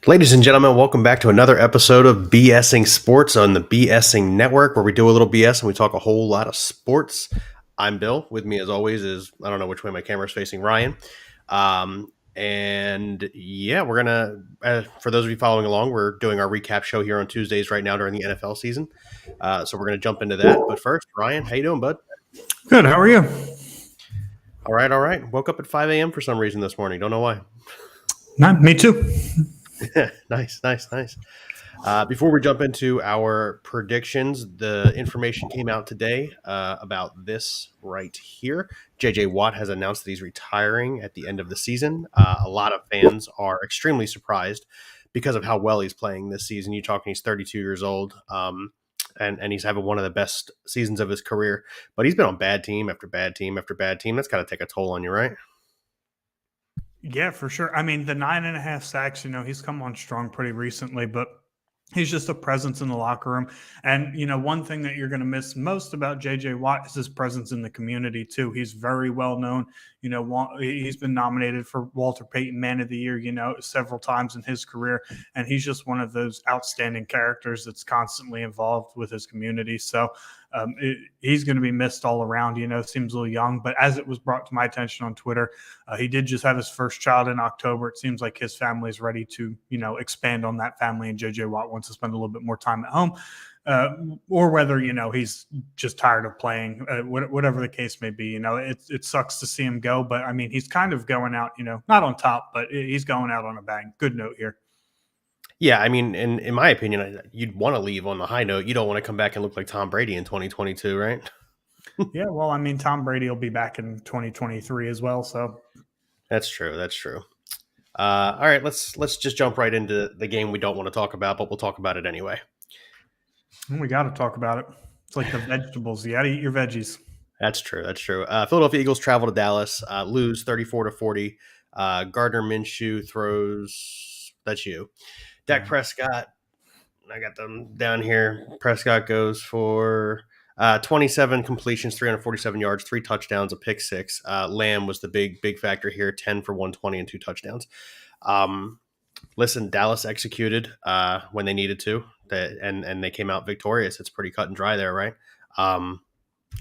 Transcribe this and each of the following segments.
Ladies and gentlemen, welcome back to another episode of BSing Sports on the BSing Network, where we do a little BS and we talk a whole lot of sports. I'm Bill. With me, as always, is I don't know which way my camera is facing, Ryan. And yeah, we're gonna for those of you following along, we're doing our recap show here on Tuesdays right now during the NFL season. So we're gonna jump into that. But first, Ryan, how you doing, bud? Good. How are you? All right, all right. Woke up at 5 a.m. for some reason this morning. Don't know why. Me too. Nice. Before we jump into our predictions, the information came out today about this right here. JJ Watt has announced that he's retiring at the end of the season. A lot of fans are extremely surprised because of how well he's playing this season. You're talking he's 32 years old, and he's having one of the best seasons of his career. But he's been on bad team after bad team after bad team. That's got to take a toll on you, right? Yeah, for sure. I mean, the 9.5 sacks, he's come on strong pretty recently, but he's just a presence in the locker room. And, one thing that you're going to miss most about JJ Watt is his presence in the community, too. He's very well known. He's been nominated for Walter Payton Man of the Year, several times in his career. And he's just one of those outstanding characters that's constantly involved with his community. So he's going to be missed all around. Seems a little young, but as it was brought to my attention on Twitter, he did just have his first child in October. It seems like his family is ready to, expand on that family, and JJ Watt wants to spend a little bit more time at home, or whether, he's just tired of playing, whatever the case may be. It sucks to see him go, but I mean, he's kind of going out, not on top, but he's going out on a bang. Good note here. Yeah, I mean, in my opinion, you'd want to leave on the high note. You don't want to come back and look like Tom Brady in 2022, right? Yeah, well, I mean, Tom Brady will be back in 2023 as well, so That's true. All right, let's just jump right into the game we don't want to talk about, but we'll talk about it anyway. we got to talk about it. It's like the vegetables. You got to eat your veggies. That's true. Philadelphia Eagles travel to Dallas, lose 34-40. Gardner Minshew throws. That's you. Dak Prescott. I got them down here. Prescott goes for 27 completions, 347 yards, 3 touchdowns, a pick six. Lamb was the big factor here, 10 for 120 and 2 touchdowns. Listen, Dallas executed when they needed to, and they came out victorious. It's pretty cut and dry there, right?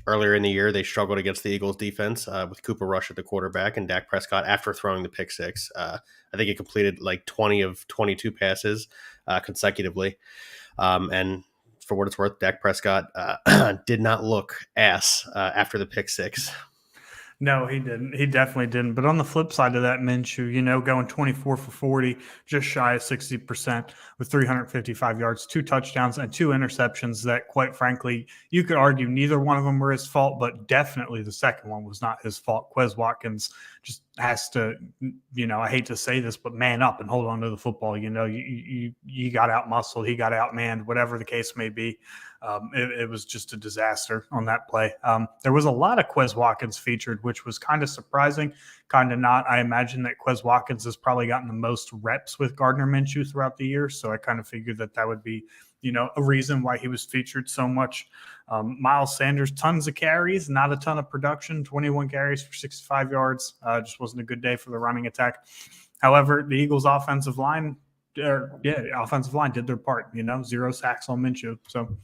Earlier in the year, they struggled against the Eagles' defense with Cooper Rush at the quarterback and Dak Prescott after throwing the pick six. I think he completed like 20 of 22 passes consecutively. And for what it's worth, Dak Prescott did not look ass after the pick six. No, he didn't. He definitely didn't. But on the flip side of that, Minshew, going 24 for 40, just shy of 60% with 355 yards, 2 touchdowns, and 2 interceptions that, quite frankly, you could argue neither one of them were his fault, but definitely the second one was not his fault. Quez Watkins just has to, I hate to say this, but man up and hold on to the football. You got out muscled, he got outmanned, whatever the case may be. It was just a disaster on that play. There was a lot of Quez Watkins featured, which was kind of surprising, kind of not. I imagine that Quez Watkins has probably gotten the most reps with Gardner Minshew throughout the year, so I kind of figured that would be, a reason why he was featured so much. Miles Sanders, tons of carries, not a ton of production, 21 carries for 65 yards. Just wasn't a good day for the running attack. However, the Eagles' offensive line did their part, 0 sacks on Minshew, so...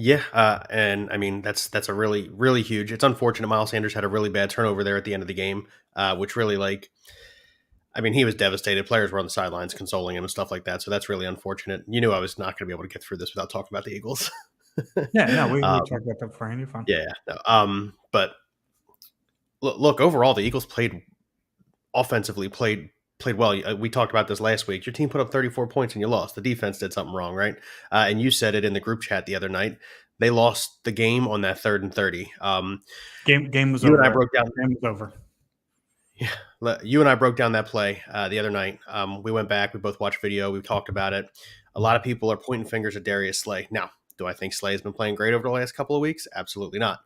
Yeah, and I mean that's a really, really huge. It's unfortunate Miles Sanders had a really bad turnover there at the end of the game, which really he was devastated. Players were on the sidelines consoling him and stuff like that. So that's really unfortunate. You knew I was not going to be able to get through this without talking about the Eagles. Yeah, no, we talked about that before. You're fine. Yeah, no, but look, overall, the Eagles played well. We talked about this last week. Your team put up 34 points and you lost. The defense did something wrong, right? And you said it in the group chat the other night. They lost the game on that 3rd and 30. Game was over. And I broke down. Game was over. Yeah, you and I broke down that play the other night. We went back. We both watched video. We talked about it. A lot of people are pointing fingers at Darius Slay. Now, do I think Slay has been playing great over the last couple of weeks? Absolutely not.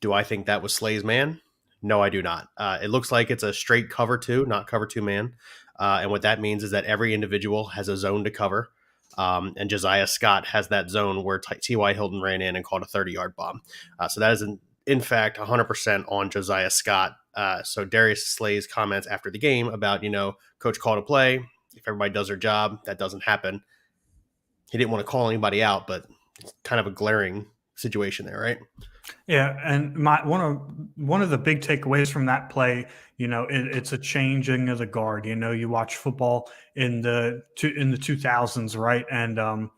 Do I think that was Slay's man? No, I do not. It looks like it's a straight cover 2, not cover 2 man. And what that means is that every individual has a zone to cover. And Josiah Scott has that zone where T.Y. Hilton ran in and caught a 30-yard bomb. So that is, in fact, 100% on Josiah Scott So Darius Slay's comments after the game about, coach called a play. If everybody does their job, that doesn't happen. He didn't want to call anybody out, but it's kind of a glaring situation there, right? Yeah, and one of the big takeaways from that play, it's a changing of the guard. You watch football in the 2000s, right? And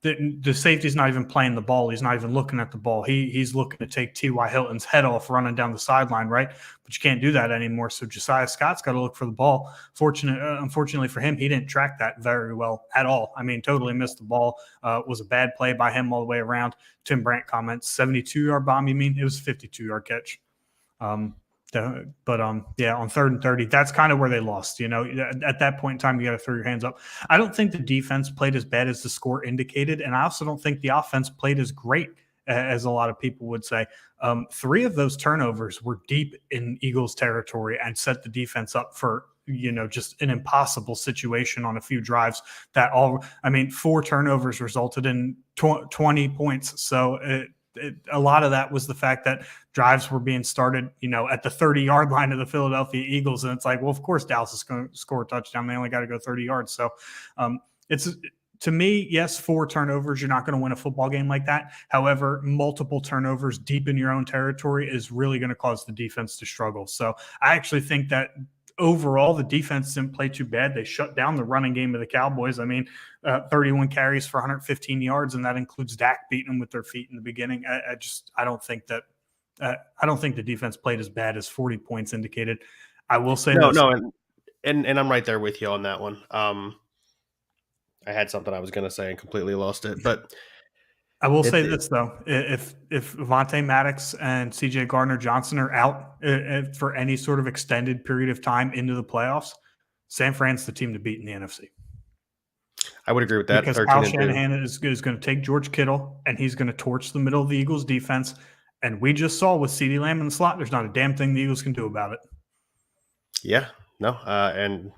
the safety's not even playing the ball. He's not even looking at the ball. He's looking to take T.Y. Hilton's head off running down the sideline, right? But you can't do that anymore. So Josiah Scott's got to look for the ball. Unfortunately for him, he didn't track that very well at all. I mean, totally missed the ball. Was a bad play by him all the way around. Tim Brandt comments, 72-yard bomb, you mean? It was a 52-yard catch. But on 3rd and 30, that's kind of where they lost. At that point in time, you got to throw your hands up. I don't think the defense played as bad as the score indicated, and I also don't think the offense played as great as a lot of people would say. 3 of those turnovers were deep in Eagles territory and set the defense up for just an impossible situation on a few drives. 4 turnovers resulted in 20 points. So a lot of that was the fact that drives were being started, at the 30-yard line of the Philadelphia Eagles. And it's like, well, of course, Dallas is going to score a touchdown. They only got to go 30 yards. So to me, yes, 4 turnovers, you're not going to win a football game like that. However, multiple turnovers deep in your own territory is really going to cause the defense to struggle. So I actually think that overall, the defense didn't play too bad. They shut down the running game of the Cowboys. 31 carries for 115 yards, and that includes Dak beating them with their feet in the beginning. I don't think the defense played as bad as 40 points indicated. I will say and I'm right there with you on that one. I had something I was going to say and completely lost it, but I will say this though: if Vontae Maddox and C.J. Gardner-Johnson are out for any sort of extended period of time into the playoffs, San Fran's the team to beat in the NFC. I would agree with that. Because Kyle Shanahan is going to take George Kittle and he's going to torch the middle of the Eagles defense. And we just saw with CeeDee Lamb in the slot, there's not a damn thing the Eagles can do about it. Yeah, no, and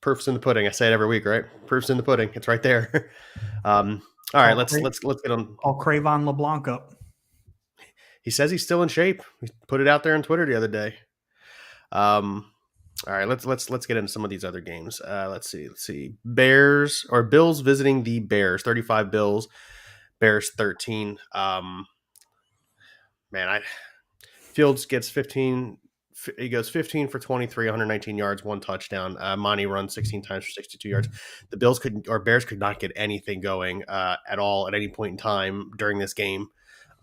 proof's in the pudding. I say it every week, right? Proof's in the pudding. It's right there. All right, let's get on. I'll Cravon LeBlanc up. He says he's still in shape. He put it out there on Twitter the other day. All right, let's get into some of these other games. Let's see. Bills visiting the Bears. 35 Bills, Bears 13. Fields gets 15. He goes 15 for 23, 119 yards, 1 touchdown. Monty runs 16 times for 62 yards. The Bears could not get anything going at all at any point in time during this game.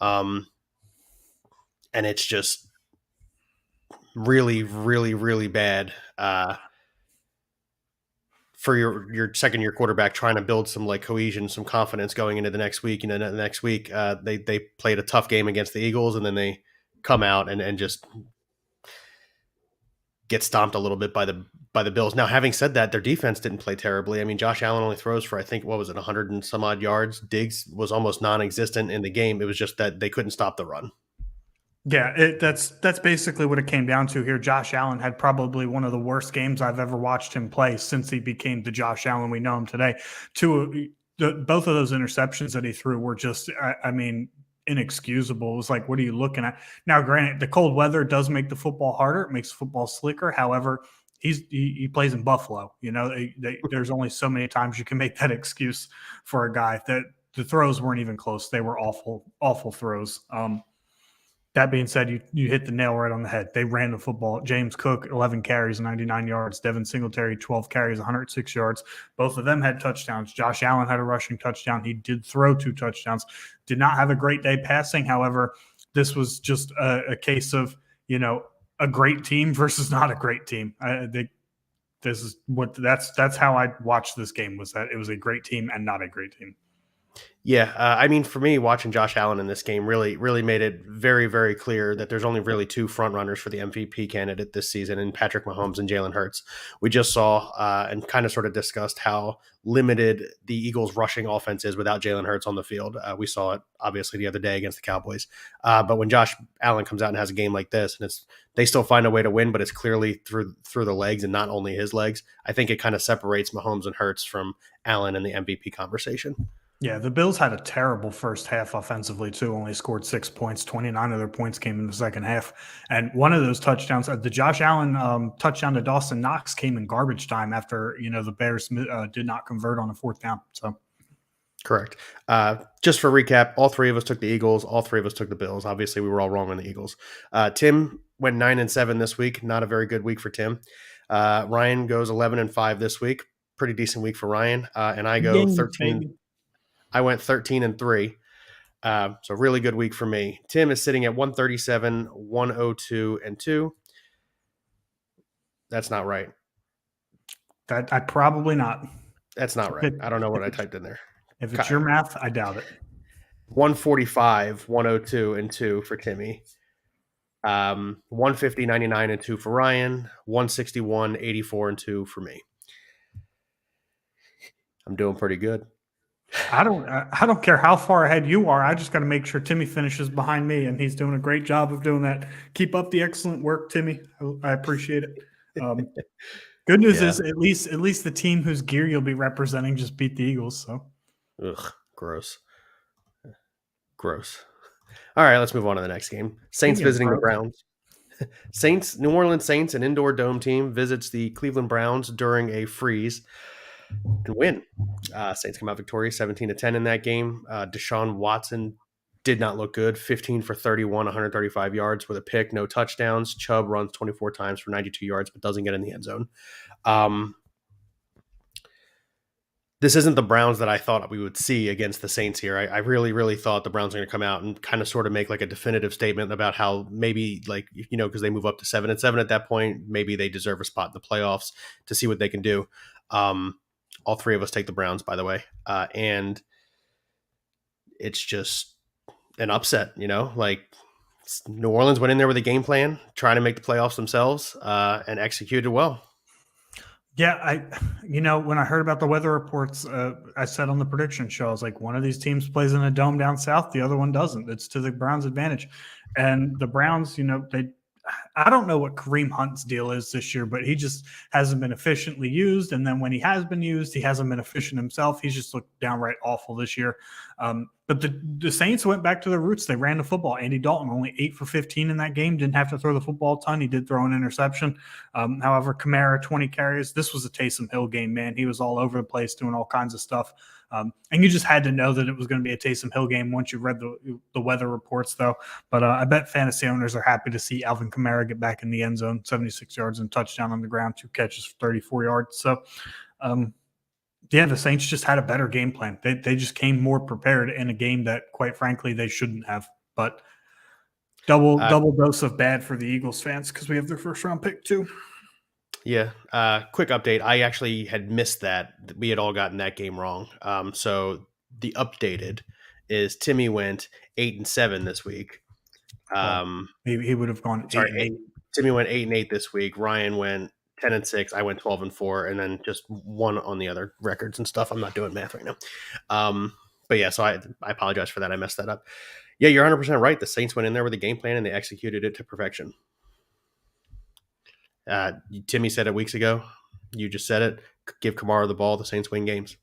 And it's just really, really, really bad for your second-year quarterback trying to build some cohesion, some confidence going into the next week. The next week they played a tough game against the Eagles, and then they come out and just get stomped a little bit by the Bills. Now, having said that, their defense didn't play terribly. I mean, Josh Allen only throws for, I think, 100 and some odd yards. Diggs was almost non-existent in the game. It was just that they couldn't stop the run. Yeah, that's basically what it came down to here. Josh Allen had probably one of the worst games I've ever watched him play since he became the Josh Allen we know him today. Both of those interceptions that he threw were just, inexcusable. It was like, what are you looking at? Now, granted, the cold weather does make the football harder. It makes football slicker. However, he plays in Buffalo. There's only so many times you can make that excuse for a guy. That the throws weren't even close. They were awful throws. That being said, you hit the nail right on the head. They ran the football. James Cook, 11 carries, 99 yards. Devin Singletary, 12 carries, 106 yards. Both of them had touchdowns. Josh Allen had a rushing touchdown. He did throw 2 touchdowns. Did not have a great day passing. However, this was just a case of, a great team versus not a great team. That's how I watched this game, was that it was a great team and not a great team. Yeah, for me, watching Josh Allen in this game really, really made it very, very clear that there's only really 2 front runners for the MVP candidate this season, in Patrick Mahomes and Jalen Hurts. We just saw and kind of sort of discussed how limited the Eagles' rushing offense is without Jalen Hurts on the field. We saw it obviously the other day against the Cowboys. But when Josh Allen comes out and has a game like this, and they still find a way to win, but it's clearly through the legs and not only his legs, I think it kind of separates Mahomes and Hurts from Allen in the MVP conversation. Yeah, the Bills had a terrible first half offensively too. Only scored 6 points. 29 of their points came in the second half, and one of those touchdowns, the Josh Allen touchdown to Dawson Knox, came in garbage time after the Bears did not convert on a fourth down. So Correct. Just for recap, all three of us took the Eagles. All three of us took the Bills. Obviously, we were all wrong on the Eagles. Tim went 9-7 this week. Not a very good week for Tim. Ryan goes 11-5 this week. Pretty decent week for Ryan. And I go games, 13. baby. I went 13-3. So really good week for me. Tim is sitting at 137, 102, and 2. That's not right. That I probably not. That's not right. I don't know what I typed in there. If it's your math, I doubt it. 145, 102, and 2 for Timmy. 150, 99, and 2 for Ryan. 161, 84, and 2 for me. I'm doing pretty good. I don't care how far ahead you are. I just got to make sure Timmy finishes behind me, and he's doing a great job of doing that. Keep up the excellent work, Timmy. I appreciate it. Good news is at least the team whose gear you'll be representing just beat the Eagles. So, ugh, gross. All right, let's move on to the next game. Saints visiting the Browns. New Orleans Saints, an indoor dome team, visits the Cleveland Browns during a freeze and win. Saints come out victorious 17-10 in that game. Deshaun Watson did not look good. 15 for 31, 135 yards with a pick, no touchdowns. Chubb runs 24 times for 92 yards, but doesn't get in the end zone. This isn't the Browns that I thought we would see against the Saints here. I really, really thought the Browns were going to come out and kind of sort of make like a definitive statement about how maybe because they move up to 7-7 at that point, maybe they deserve a spot in the playoffs to see what they can do. All three of us take the Browns, by the way. And it's just an upset, like New Orleans went in there with a game plan, trying to make the playoffs themselves, and executed well. Yeah, when I heard about the weather reports, I said on the prediction show, I was like, one of these teams plays in a dome down south, the other one doesn't. It's to the Browns' advantage. And the Browns, I don't know what Kareem Hunt's deal is this year, but he just hasn't been efficiently used. And then when he has been used, he hasn't been efficient himself. He's just looked downright awful this year. But the Saints went back to their roots. They ran the football. Andy Dalton only 8 for 15 in that game. Didn't have to throw the football a ton. He did throw an interception. However, Kamara, 20 carries. This was a Taysom Hill game, man. He was all over the place doing all kinds of stuff. And you just had to know that it was going to be a Taysom Hill game once you read the weather reports, though. But I bet fantasy owners are happy to see Alvin Kamara get back in the end zone, 76 yards and touchdown on the ground, 2 catches for 34 yards. So, the Saints just had a better game plan. They just came more prepared in a game that, quite frankly, they shouldn't have. But double dose of bad for the Eagles fans because we have their first round pick too. Yeah. Quick update. I actually had missed that. We had all gotten that game wrong. So the updated is Timmy went 8-7 this week. He would have gone 8-8. Timmy went 8-8 this week. Ryan went 10-6. I went 12-4, and then just one on the other records and stuff. I'm not doing math right now. But yeah, so I apologize for that. I messed that up. Yeah, you're 100% right. The Saints went in there with a game plan and they executed it to perfection. Timmy said it weeks ago. You just said it. Give Kamara the ball. The Saints win games.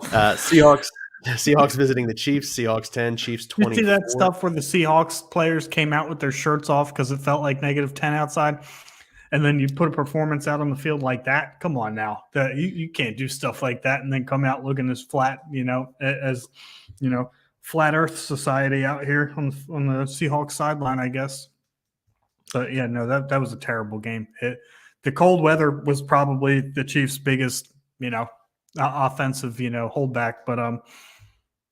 Seahawks visiting the Chiefs. Seahawks 10, Chiefs 20. You see that stuff where the Seahawks players came out with their shirts off because it felt like -10 outside, and then you put a performance out on the field like that? Come on now. You can't do stuff like that and then come out looking as flat, flat Earth society out here on the Seahawks sideline, I guess. But yeah, no, that was a terrible game. The cold weather was probably the Chiefs' biggest, offensive, holdback. But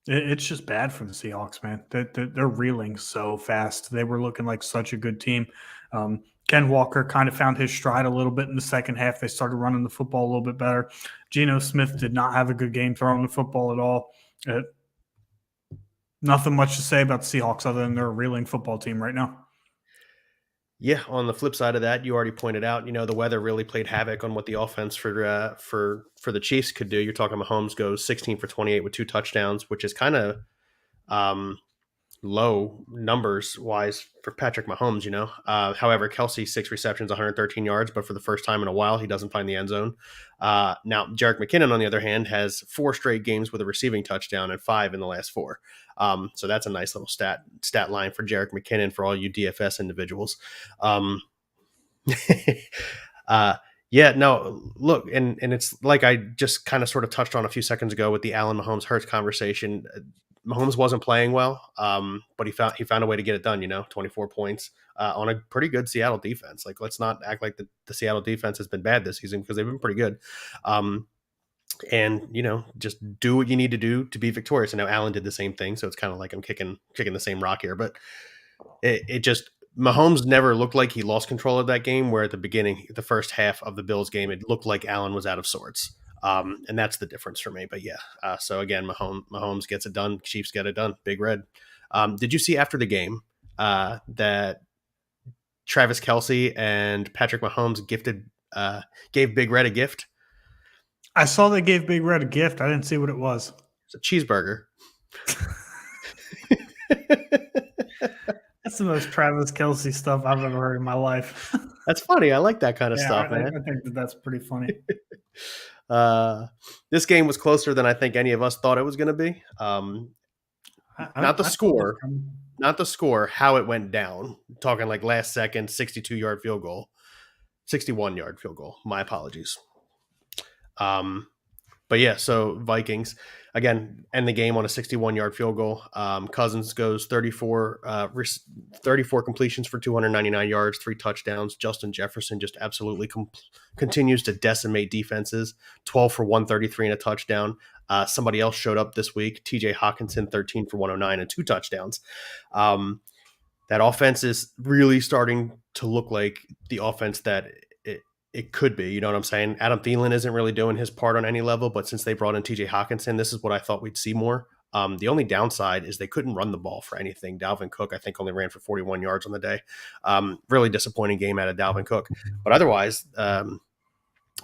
it's just bad for the Seahawks, man. They're reeling so fast. They were looking like such a good team. Ken Walker kind of found his stride a little bit in the second half. They started running the football a little bit better. Geno Smith did not have a good game throwing the football at all. Nothing much to say about the Seahawks other than they're a reeling football team right now. Yeah, on the flip side of that, you already pointed out, the weather really played havoc on what the offense for the Chiefs could do. You're talking Mahomes goes 16 for 28 with 2 touchdowns, which is kind of low numbers wise for Patrick Mahomes, However, Kelsey, 6 receptions, 113 yards, but for the first time in a while, he doesn't find the end zone. Now, Jerick McKinnon, on the other hand, has 4 straight games with a receiving touchdown and 5 in the last 4. So that's a nice little stat line for Jerick McKinnon for all you DFS individuals. Yeah, no, look, and it's like I just kind of sort of touched on a few seconds ago with the Allen Mahomes Hurts conversation. Mahomes wasn't playing well, but he found a way to get it done. 24 points on a pretty good Seattle defense. Like, let's not act like the Seattle defense has been bad this season, because they've been pretty good. And just do what you need to do to be victorious. And now Allen did the same thing, so it's kind of like I'm kicking the same rock here, but it just. Mahomes never looked like he lost control of that game, where at the beginning, the first half of the Bills game, it looked like Allen was out of sorts. And that's the difference for me. But yeah, so again, Mahomes gets it done. Chiefs get it done. Big Red. Did you see after the game that Travis Kelce and Patrick Mahomes gave Big Red a gift? I saw they gave Big Red a gift. I didn't see what it was. It's a cheeseburger. That's the most Travis Kelce stuff I've ever heard in my life. That's funny. I like that kind of stuff, man. I think that's pretty funny. This game was closer than I think any of us thought it was going to be. Not the score, how it went down. Talking like last second, 62-yard field goal, 61-yard field goal. My apologies. But yeah, so Vikings again end the game on a 61-yard field goal. Cousins goes 34 completions for 299 yards, 3 touchdowns. Justin Jefferson just absolutely continues to decimate defenses. 12 for 133 and a touchdown. Somebody else showed up this week. TJ Hawkinson, 13 for 109 and 2 touchdowns. That offense is really starting to look like the offense that it could be. You know what I'm saying? Adam Thielen isn't really doing his part on any level, but since they brought in TJ Hawkinson, this is what I thought we'd see more. The only downside is they couldn't run the ball for anything. Dalvin Cook, I think, only ran for 41 yards on the day. Really disappointing game out of Dalvin Cook. But otherwise, the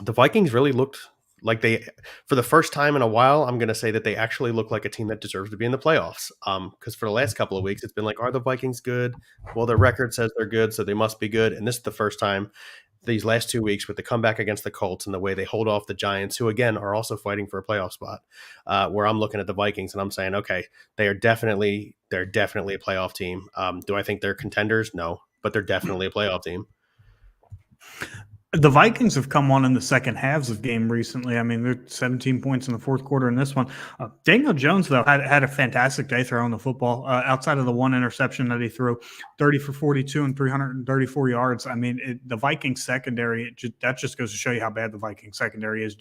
Vikings really looked like they, for the first time in a while, I'm going to say that they actually look like a team that deserves to be in the playoffs. Because for the last couple of weeks, it's been like, are the Vikings good? Well, their record says they're good, so they must be good. And this is the first time these last 2 weeks with the comeback against the Colts and the way they hold off the Giants, who again are also fighting for a playoff spot, where I'm looking at the Vikings and I'm saying, okay, they're definitely a playoff team. Do I think they're contenders? No, but they're definitely a playoff team. The Vikings have come on in the second halves of game recently. I mean, they're 17 points in the fourth quarter in this one. Daniel Jones, though, had a fantastic day throwing the football. Outside of the one interception that he threw, 30 for 42 and 334 yards. I mean, the Vikings secondary, that just goes to show you how bad the Vikings secondary is.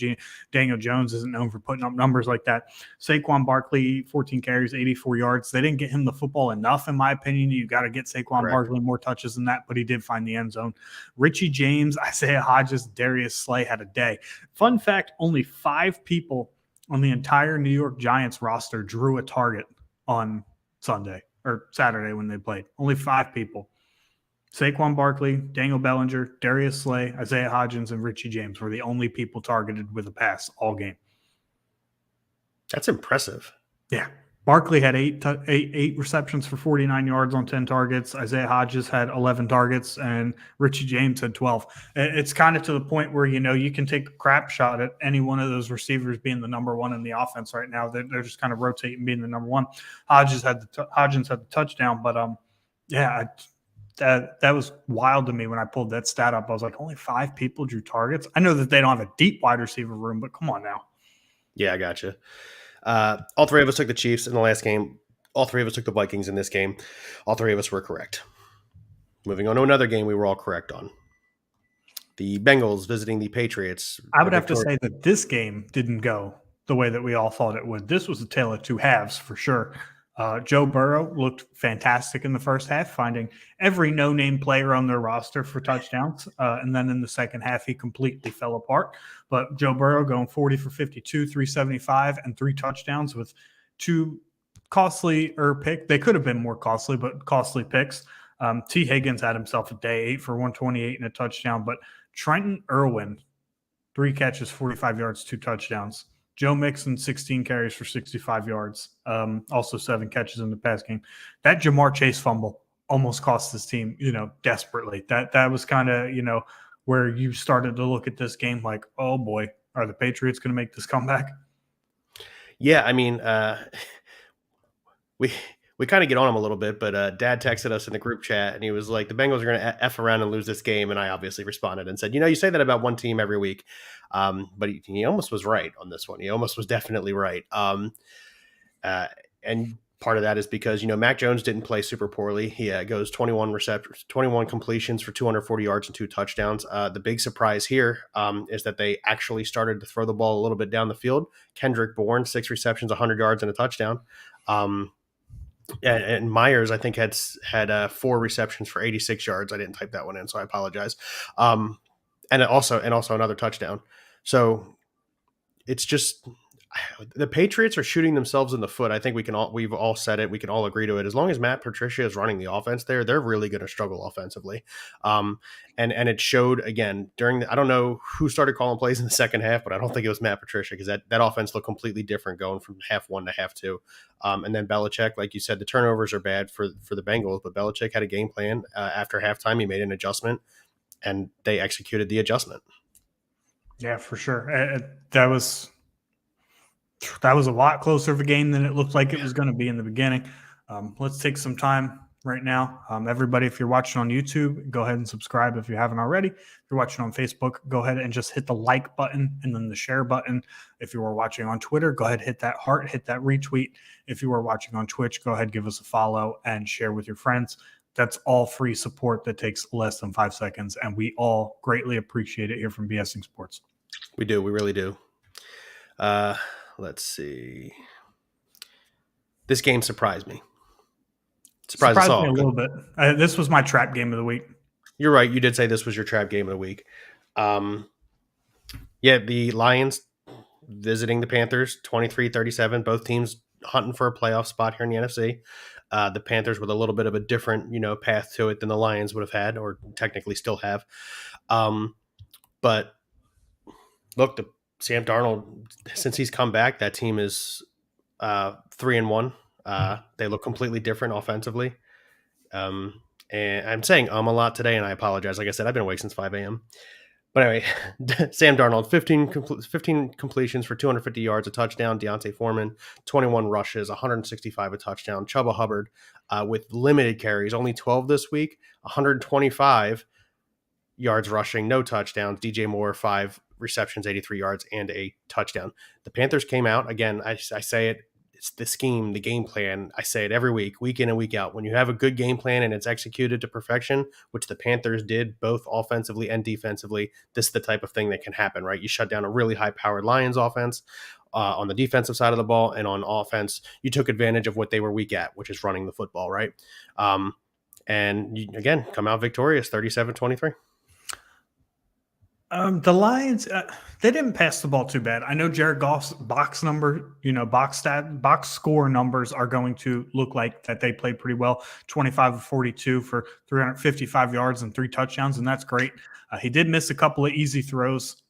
Daniel Jones isn't known for putting up numbers like that. Saquon Barkley, 14 carries, 84 yards. They didn't get him the football enough, in my opinion. You got to get Saquon Barkley more touches than that, but he did find the end zone. Richie James, Isaiah Hodges, Darius Slay had a day. Fun fact, only 5 people on the entire New York Giants roster drew a target on Sunday or Saturday when they played. Only 5 people. Saquon Barkley, Daniel Bellinger, Darius Slay, Isaiah Hodgins, and Richie James were the only people targeted with a pass all game. That's impressive. Yeah. Barkley had eight receptions for 49 yards on 10 targets. Isaiah Hodges had 11 targets, and Richie James had 12. It's kind of to the point where, you can take a crap shot at any one of those receivers being the number one in the offense right now. They're just kind of rotating being the number one. Hodgins had the touchdown, but that was wild to me when I pulled that stat up. I was like, only 5 people drew targets. I know that they don't have a deep wide receiver room, but come on now. Yeah, I gotcha. All 3 of us took the Chiefs in the last game. All 3 of us took the Vikings in this game. All 3 of us were correct. Moving on to another game we were all correct on. The Bengals visiting the Patriots. I would have to say that this game didn't go the way that we all thought it would. This was a tale of 2 halves for sure. Joe Burrow looked fantastic in the first half, finding every no-name player on their roster for touchdowns. And then in the second half, he completely fell apart. But Joe Burrow going 40 for 52, 375, and 3 touchdowns with 2 costly picks. They could have been more costly, but costly picks. T. Higgins had himself a day, 8 for 128 and a touchdown. But Trenton Irwin, 3 catches, 45 yards, 2 touchdowns. Joe Mixon, 16 carries for 65 yards, also 7 catches in the pass game. That Jamar Chase fumble almost cost this team, desperately. That was kind of, where you started to look at this game like, oh boy, are the Patriots going to make this comeback? Yeah, I mean, we kind of get on him a little bit, but Dad texted us in the group chat, and he was like, "The Bengals are going to f around and lose this game," and I obviously responded and said, "You say that about one team every week," but he almost was right on this one. He almost was definitely right, and part of that is because Mac Jones didn't play super poorly. He goes 21 receptions, 21 completions for 240 yards and 2 touchdowns. The big surprise here is that they actually started to throw the ball a little bit down the field. Kendrick Bourne, 6 receptions, 100 yards and a touchdown. And Myers, I think, had 4 receptions for 86 yards. I didn't type that one in, so I apologize. And also another touchdown. So it's just the Patriots are shooting themselves in the foot. I think we've all said it. We can all agree to it. As long as Matt Patricia is running the offense there, they're really going to struggle offensively. And it showed again during I don't know who started calling plays in the second half, but I don't think it was Matt Patricia, because that offense looked completely different going from half one to half two. And then Belichick, like you said, the turnovers are bad for the Bengals, but Belichick had a game plan. After halftime, he made an adjustment, and they executed the adjustment. Yeah, for sure. That was a lot closer of a game than it looked like it was going to be in the beginning. Let's take some time right now. Everybody, if you're watching on YouTube, go ahead and subscribe if you haven't already. If you're watching on Facebook, go ahead and just hit the like button and then the share button. If you are watching on Twitter, go ahead, hit that heart, hit that retweet. If you are watching on Twitch, go ahead, give us a follow and share with your friends. That's all free support that takes less than 5 seconds, and we all greatly appreciate it here from BSing Sports. We do. We really do. Let's see. This game surprised me. Surprised us all. Me a little bit. This was my trap game of the week. You're right. You did say this was your trap game of the week. Yeah, the Lions visiting the Panthers, 23-37. Both teams hunting for a playoff spot here in the NFC. The Panthers with a little bit of a different, path to it than the Lions would have had, or technically still have. But look, Sam Darnold, since he's come back, that team is 3-1. They look completely different offensively. And I'm saying a lot today, and I apologize. Like I said, I've been awake since 5 a.m. But anyway, Sam Darnold, 15 completions for 250 yards, a touchdown. Deontay Foreman, 21 rushes, 165 a touchdown. Chuba Hubbard with limited carries, only 12 this week, 125 yards rushing, no touchdowns. DJ Moore, 5 receptions, 83 yards, and a touchdown. The Panthers came out, again, I say it, it's the scheme, the game plan. I say it every week in and week out. When you have a good game plan and it's executed to perfection, which the Panthers did both offensively and defensively, this is the type of thing that can happen, right? You shut down a really high-powered Lions offense on the defensive side of the ball, and on offense, you took advantage of what they were weak at, which is running the football, right? And you, again, come out victorious, 37-23. The Lions, they didn't pass the ball too bad. I know Jared Goff's box score numbers are going to look like that they played pretty well. 25 of 42 for 355 yards and 3 touchdowns, and that's great. He did miss a couple of easy throws,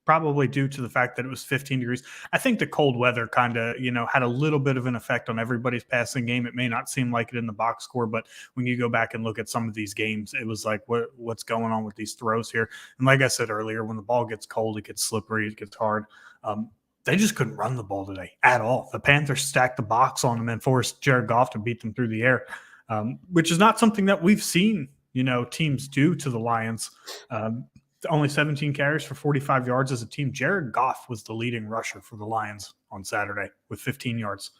probably due to the fact that it was 15 degrees. I think the cold weather kind of, had a little bit of an effect on everybody's passing game. It may not seem like it in the box score, but when you go back and look at some of these games, it was like, what's going on with these throws here? And like I said earlier, when the ball gets cold, it gets slippery, it gets hard. They just couldn't run the ball today at all. The Panthers stacked the box on them and forced Jared Goff to beat them through the air, which is not something that we've seen, teams do to the Lions. Only 17 carries for 45 yards as a team. Jared Goff was the leading rusher for the Lions on Saturday with 15 yards.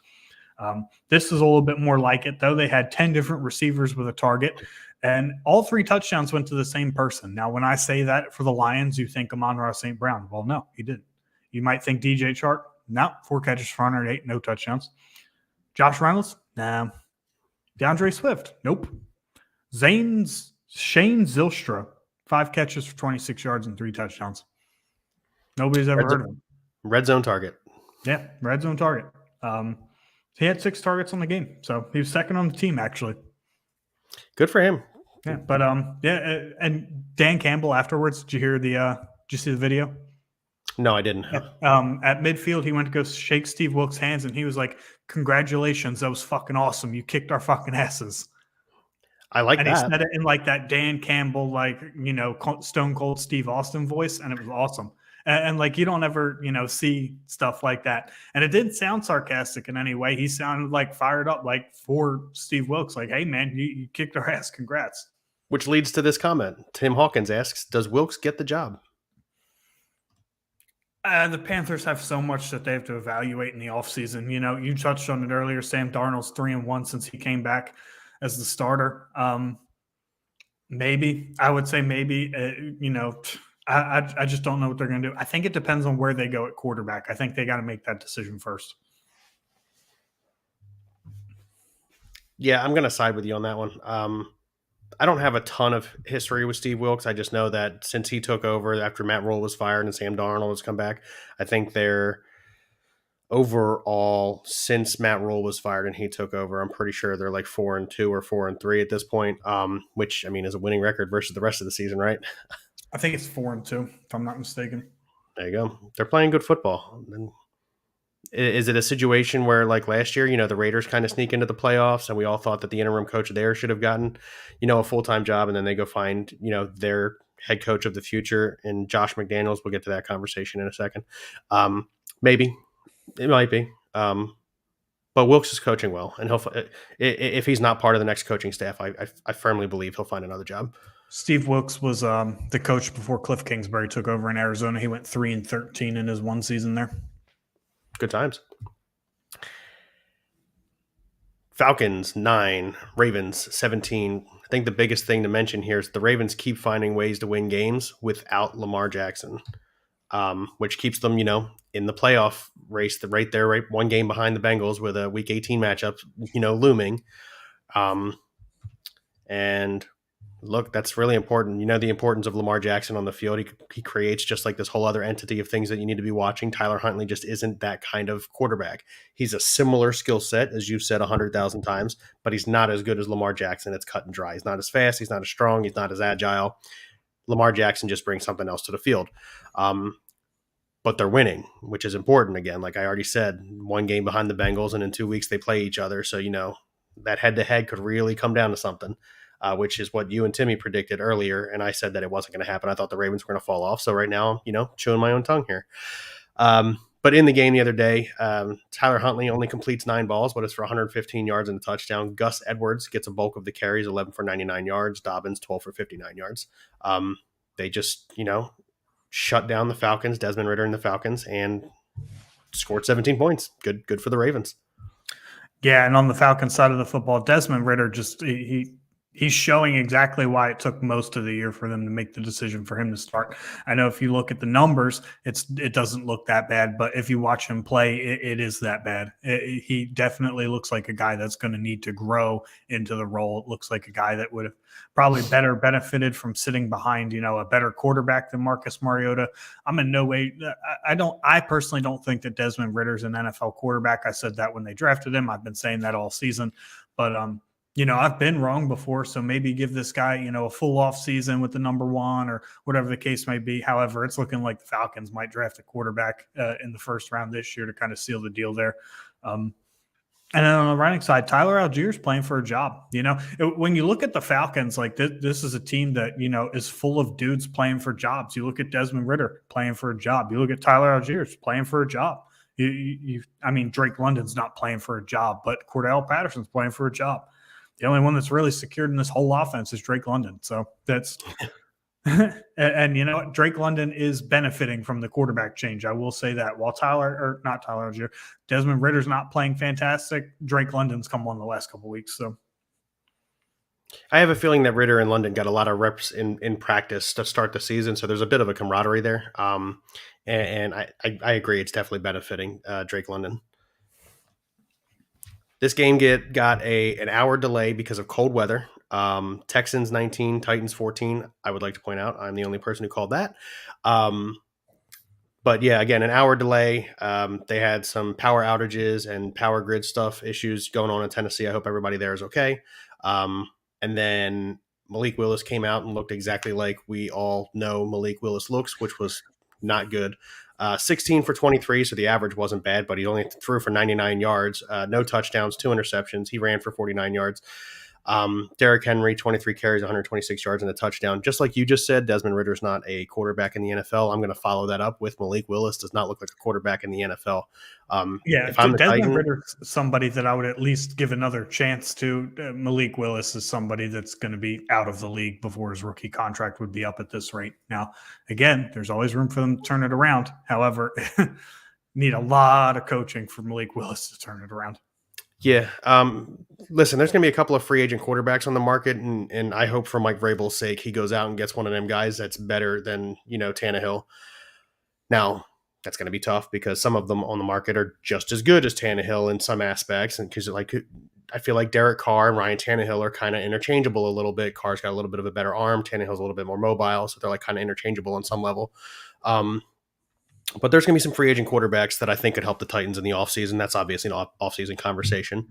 This is a little bit more like it, though. They had 10 different receivers with a target, and all 3 touchdowns went to the same person. Now, when I say that for the Lions, you think Amon-Ra St. Brown. Well, no, he didn't. You might think DJ Chark. No, 4 catches for 108, no touchdowns. Josh Reynolds? Nah. DeAndre Swift? Nope. Shane Zylstra? 5 catches for 26 yards and 3 touchdowns. Nobody's ever heard of him. Red zone target. Yeah, red zone target. He had 6 targets on the game, so he was second on the team, actually. Good for him. Yeah, but and Dan Campbell afterwards. Did you see the video? No, I didn't. At midfield, he went to go shake Steve Wilkes' hands, and he was like, "Congratulations, that was fucking awesome. You kicked our fucking asses." I like And he that. said it in like that Dan Campbell, like, Stone Cold Steve Austin voice, and it was awesome. And like, you don't ever, see stuff like that. And it didn't sound sarcastic in any way. He sounded like fired up, like for Steve Wilkes, like, "Hey man, you kicked our ass. Congrats." Which leads to this comment. Tim Hawkins asks, "Does Wilkes get the job?" The Panthers have so much that they have to evaluate in the offseason. You touched on it earlier. Sam Darnold's 3-1 since he came back as the starter. Maybe I would say maybe. I just don't know what they're going to do. I think it depends on where they go at quarterback. I think they got to make that decision first. Yeah, I'm going to side with you on that one. I don't have a ton of history with Steve Wilkes. I just know that since he took over after Matt Rule was fired and Sam Darnold has come back, I think they're overall since Matt Rule was fired and he took over. I'm pretty sure they're like 4-2 or 4-3 at this point. Which I mean is a winning record versus the rest of the season, right? I think it's 4-2, if I'm not mistaken. There you go. They're playing good football. And is it a situation where, like last year, the Raiders kind of sneak into the playoffs and we all thought that the interim coach there should have gotten, a full-time job, and then they go find, their head coach of the future and Josh McDaniels? We'll get to that conversation in a second. Maybe. It might be. But Wilkes is coaching well, and if he's not part of the next coaching staff, I firmly believe he'll find another job. Steve Wilkes was the coach before Cliff Kingsbury took over in Arizona. He went 3-13 in his one season there. Good times. Falcons 9, Ravens 17. I think the biggest thing to mention here is the Ravens keep finding ways to win games without Lamar Jackson, which keeps them, in the playoff race, right there, right one game behind the Bengals with a Week 18 matchup, looming. And look, that's really important. The importance of Lamar Jackson on the field. He creates just like this whole other entity of things that you need to be watching. Tyler Huntley just isn't that kind of quarterback. He's a similar skill set, as you've said 100,000 times, but he's not as good as Lamar Jackson. It's cut and dry. He's not as fast. He's not as strong. He's not as agile. Lamar Jackson just brings something else to the field. But they're winning, which is important. Again, like I already said, one game behind the Bengals, and in 2 weeks they play each other. So, that head-to-head could really come down to something. Which is what you and Timmy predicted earlier, and I said that it wasn't going to happen. I thought the Ravens were going to fall off. So right now, chewing my own tongue here. But in the game the other day, Tyler Huntley only completes 9 balls, but it's for 115 yards and a touchdown. Gus Edwards gets a bulk of the carries, 11 for 99 yards. Dobbins, 12 for 59 yards. They just, shut down the Falcons, Desmond Ridder and the Falcons, and scored 17 points. Good for the Ravens. Yeah, and on the Falcons side of the football, Desmond Ridder just he's showing exactly why it took most of the year for them to make the decision for him to start. I know if you look at the numbers, it doesn't look that bad, but if you watch him play, it is that bad. He definitely looks like a guy that's going to need to grow into the role. It looks like a guy that would have probably better benefited from sitting behind, a better quarterback than Marcus Mariota. I'm in no way. I personally don't think that Desmond Ridder's an NFL quarterback. I said that when they drafted him. I've been saying that all season, but I've been wrong before, so maybe give this guy, a full off season with the number 1 or whatever the case may be. However, it's looking like the Falcons might draft a quarterback in the first round this year to kind of seal the deal there. And then on the running side, Tyler Algier is playing for a job. When you look at the Falcons, like this is a team that, is full of dudes playing for jobs. You look at Desmond Ridder playing for a job. You look at Tyler Algier playing for a job. Drake London's not playing for a job, but Cordell Patterson's playing for a job. The only one that's really secured in this whole offense is Drake London. So that's and Drake London is benefiting from the quarterback change. I will say that while Desmond Ridder's not playing fantastic, Drake London's come on the last couple of weeks. So I have a feeling that Ridder and London got a lot of reps in practice to start the season. So there's a bit of a camaraderie there. And I agree. It's definitely benefiting Drake London. This game got an hour delay because of cold weather. Texans 19, Titans 14. I would like to point out I'm the only person who called that. But yeah, again, an hour delay. They had some power outages and power grid stuff issues going on in Tennessee. I hope everybody there is okay. And then Malik Willis came out and looked exactly like we all know Malik Willis looks, which was not good. 16 for 23, so the average wasn't bad, but he only threw for 99 yards, no touchdowns, 2 interceptions. He ran for 49 yards. Derrick Henry, 23 carries, 126 yards and a touchdown. Just like you just said, Desmond Ritter's not a quarterback in the NFL. I'm going to follow that up with Malik Willis does not look like a quarterback in the NFL. If I'm Desmond Ritter's somebody that I would at least give another chance to. Malik Willis is somebody that's going to be out of the league before his rookie contract would be up at this rate. Now, again, there's always room for them to turn it around. However, need a lot of coaching for Malik Willis to turn it around. Yeah. Listen, there's going to be a couple of free agent quarterbacks on the market, and I hope for Mike Vrabel's sake, he goes out and gets one of them guys that's better than, Tannehill. Now, that's going to be tough because some of them on the market are just as good as Tannehill in some aspects. And because I feel like Derek Carr and Ryan Tannehill are kind of interchangeable a little bit. Carr's got a little bit of a better arm. Tannehill's a little bit more mobile. So they're like kind of interchangeable on some level. But there's going to be some free agent quarterbacks that I think could help the Titans in the offseason. That's obviously an offseason conversation.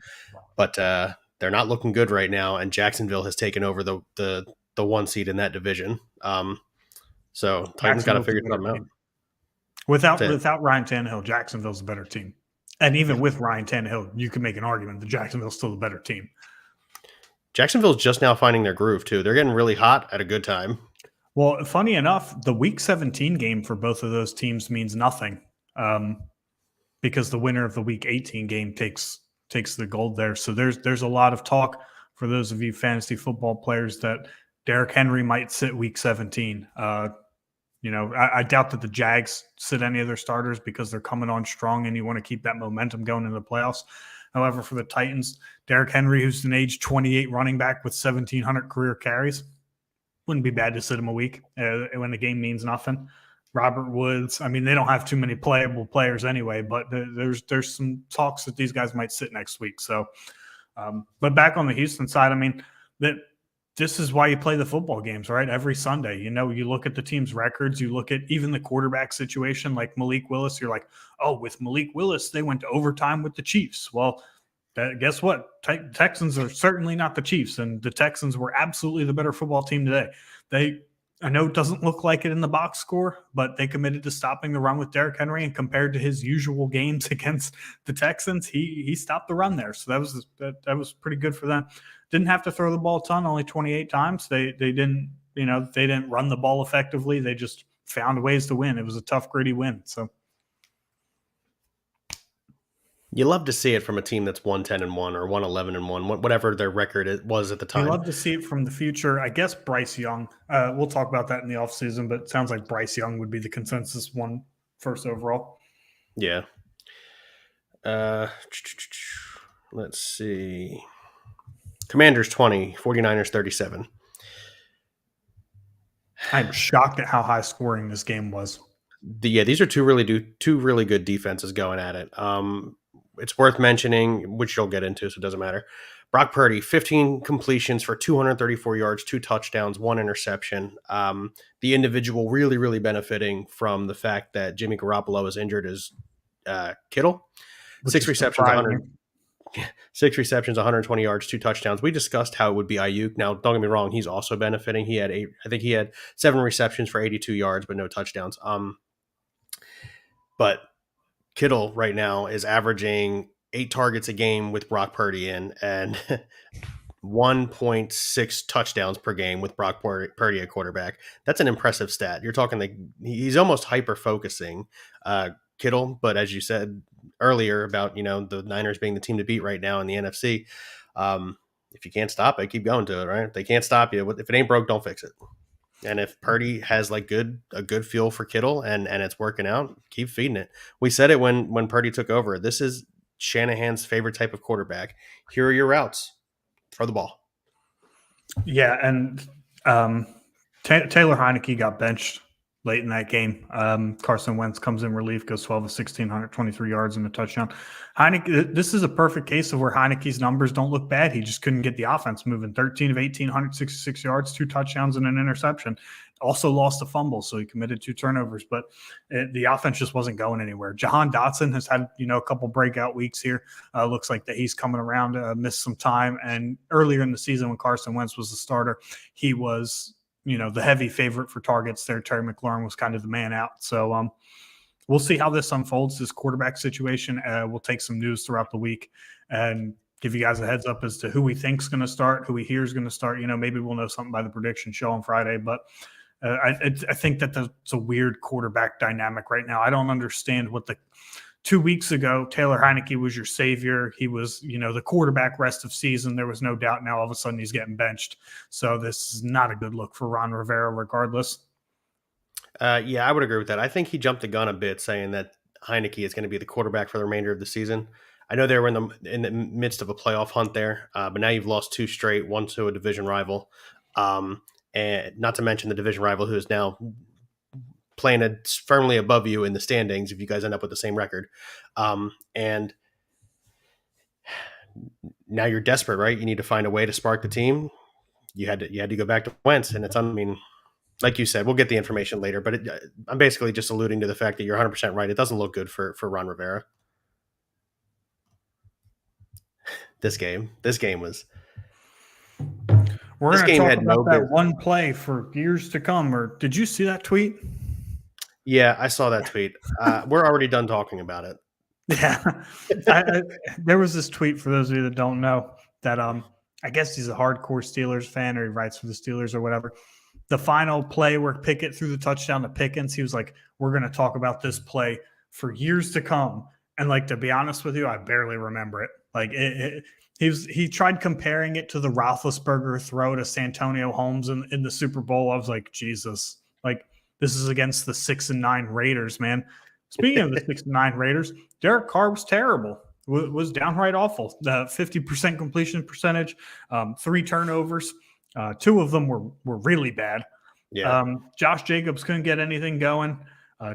But they're not looking good right now, and Jacksonville has taken over the 1 seed in that division. So Titans got to figure something out. Without Ryan Tannehill, Jacksonville's a better team. And even with Ryan Tannehill, you can make an argument that Jacksonville's still a better team. Jacksonville's just now finding their groove, too. They're getting really hot at a good time. Well, funny enough, the Week 17 game for both of those teams means nothing because the winner of the Week 18 game takes the gold there. So there's a lot of talk for those of you fantasy football players that Derrick Henry might sit Week 17. I doubt that the Jags sit any of their starters because they're coming on strong and you want to keep that momentum going into the playoffs. However, for the Titans, Derrick Henry, who's an age 28 running back with 1,700 career carries, wouldn't be bad to sit him a week when the game means nothing. Robert Woods, I mean, they don't have too many playable players anyway, but there's some talks that these guys might sit next week. So, but back on the Houston side, I mean, this is why you play the football games, right? Every Sunday, you look at the team's records, you look at even the quarterback situation like Malik Willis, you're like, oh, with Malik Willis, they went to overtime with the Chiefs. Well, guess what? Texans are certainly not the Chiefs, and the Texans were absolutely the better football team today. I know it doesn't look like it in the box score, but they committed to stopping the run with Derrick Henry, and compared to his usual games against the Texans, he stopped the run there. So that was pretty good for them. Didn't have to throw the ball a ton, only 28 times. They didn't run the ball effectively. They just found ways to win. It was a tough, gritty win. So. You love to see it from a team that's 110-1 or 111-1, whatever their record was at the time. You love to see it from the future. I guess Bryce Young. We'll talk about that in the offseason, but it sounds like Bryce Young would be the consensus one first overall. Yeah. Let's see. Commanders 20, 49ers 37. I'm shocked at how high scoring this game was. These are two really good defenses going at it. It's worth mentioning, which you'll get into, so it doesn't matter. Brock Purdy, 15 completions for 234 yards, 2 touchdowns, 1 interception. The individual really, really benefiting from the fact that Jimmy Garoppolo is injured is Kittle. 6 receptions, 120 yards, 2 touchdowns. We discussed how it would be Ayuk. Now, don't get me wrong, he's also benefiting. I think he had 7 receptions for 82 yards, but no touchdowns. But Kittle right now is averaging 8 targets a game with Brock Purdy in and 1.6 touchdowns per game with Brock Purdy at quarterback. That's an impressive stat. You're talking he's almost hyper-focusing Kittle, but as you said earlier about, the Niners being the team to beat right now in the NFC, if you can't stop it, keep going to it, right? If they can't stop you, if it ain't broke, don't fix it. And if Purdy has a good feel for Kittle and it's working out, keep feeding it. We said it when Purdy took over. This is Shanahan's favorite type of quarterback. Here are your routes. Throw the ball. Yeah, and Taylor Heineke got benched late in that game. Carson Wentz comes in relief, goes 12 of 16, 123 yards and a touchdown. Heineke, this is a perfect case of where Heineke's numbers don't look bad. He just couldn't get the offense moving. 13 of 18, 166 yards, 2 touchdowns and an interception. Also lost a fumble, so he committed 2 turnovers, but the offense just wasn't going anywhere. Jahan Dotson has had, a couple breakout weeks here. Looks like that he's coming around, missed some time. And earlier in the season when Carson Wentz was the starter, he was – the heavy favorite for targets there. Terry McLaurin was kind of the man out. So we'll see how this unfolds, this quarterback situation. We'll take some news throughout the week and give you guys a heads up as to who we think's going to start, who we hear is going to start. Maybe we'll know something by the prediction show on Friday, but I think that that's a weird quarterback dynamic right now. I don't understand what 2 weeks ago, Taylor Heineke was your savior. He was, the quarterback rest of season. There was no doubt. Now all of a sudden he's getting benched. So this is not a good look for Ron Rivera regardless. Yeah, I would agree with that. I think he jumped the gun a bit saying that Heineke is going to be the quarterback for the remainder of the season. I know they were in the midst of a playoff hunt there, but now you've lost 2 straight, one to a division rival. And not to mention the division rival who is now planted firmly above you in the standings if you guys end up with the same record. And now you're desperate, right? You need to find a way to spark the team. You had to go back to Wentz, and like you said, we'll get the information later, but I'm basically just alluding to the fact that you're 100% right. It doesn't look good for Ron Rivera. This game was. We're going to talk about that one play for years to come. Or did you see that tweet? Yeah, I saw that tweet. We're already done talking about it. Yeah, there was this tweet for those of you that don't know that I guess he's a hardcore Steelers fan or he writes for the Steelers or whatever. The final play where Pickett threw the touchdown to Pickens, he was like, "We're going to talk about this play for years to come." And like, to be honest with you, I barely remember it. Like he tried comparing it to the Roethlisberger throw to Santonio Holmes in the Super Bowl. I was like, Jesus, like this is against the 6-9 Raiders, man. Speaking of the 6-9 Raiders, Derek Carr was terrible. Was downright awful. The 50% completion percentage, 3 turnovers. 2 of them were really bad. Yeah. Josh Jacobs couldn't get anything going.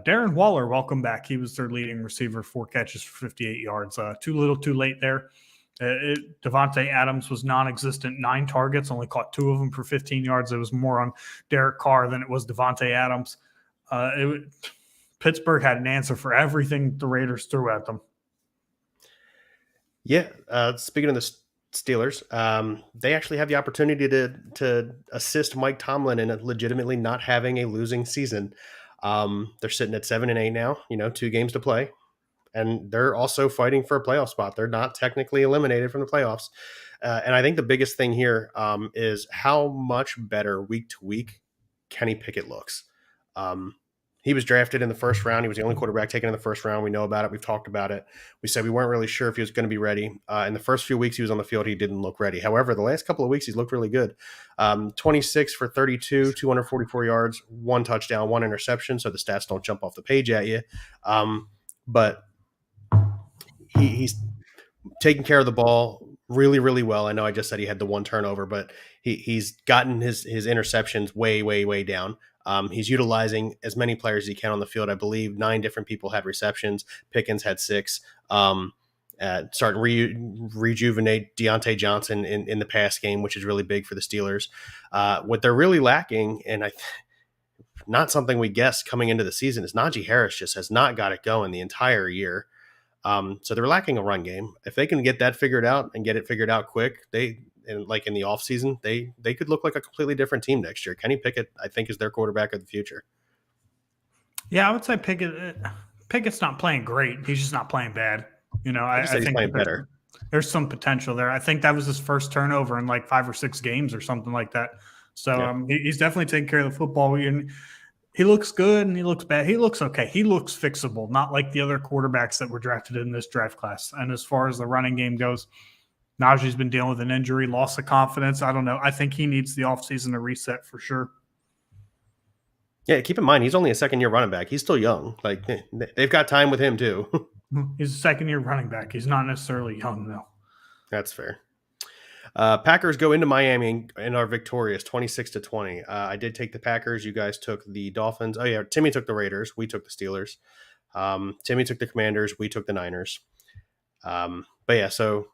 Darren Waller, welcome back. He was their leading receiver, 4 catches for 58 yards. Too little, too late there. Devontae Adams was non-existent, 9 targets, only caught 2 of them for 15 yards. It was more on Derek Carr than it was Devontae Adams. Pittsburgh had an answer for everything the Raiders threw at them. Yeah. Speaking of the Steelers, they actually have the opportunity to assist Mike Tomlin in legitimately not having a losing season. They're sitting at 7-8 now, 2 games to play. And they're also fighting for a playoff spot. They're not technically eliminated from the playoffs. And I think the biggest thing here is how much better week to week Kenny Pickett looks. He was drafted in the first round. He was the only quarterback taken in the first round. We know about it. We've talked about it. We said we weren't really sure if he was going to be ready. In the first few weeks he was on the field, he didn't look ready. However, the last couple of weeks, he's looked really good. 26 for 32, 244 yards, 1 touchdown, 1 interception. So the stats don't jump off the page at you. But he's taking care of the ball really, really well. I know I just said he had the 1 turnover, but he's gotten his interceptions way, way, way down. He's utilizing as many players as he can on the field. I believe 9 different people had receptions. Pickens had 6. Starting to rejuvenate Deontay Johnson in the pass game, which is really big for the Steelers. What they're really lacking, and not something we guessed coming into the season, is Najee Harris just has not got it going the entire year. So they're lacking a run game. If they can get that figured out and get it figured out quick, like in the offseason, they could look like a completely different team next year. Kenny Pickett, I think, is their quarterback of the future. Yeah, I would say Pickett's not playing great. He's just not playing bad. I think he's playing better. There's some potential there. I think that was his first turnover in like 5 or 6 games or something like that. So yeah. He's definitely taking care of the football. He looks good and he looks bad. He looks okay. He looks fixable, not like the other quarterbacks that were drafted in this draft class. And as far as the running game goes, Najee's been dealing with an injury, loss of confidence. I don't know. I think he needs the offseason to reset for sure. Yeah, keep in mind, he's only a second-year running back. He's still young. Like, they've got time with him, too. He's a second-year running back. He's not necessarily young, though. That's fair. Packers go into Miami and are victorious, 26-20. I did take the Packers. You guys took the Dolphins. Oh, yeah, Timmy took the Raiders. We took the Steelers. Timmy took the Commanders. We took the Niners. But, yeah, so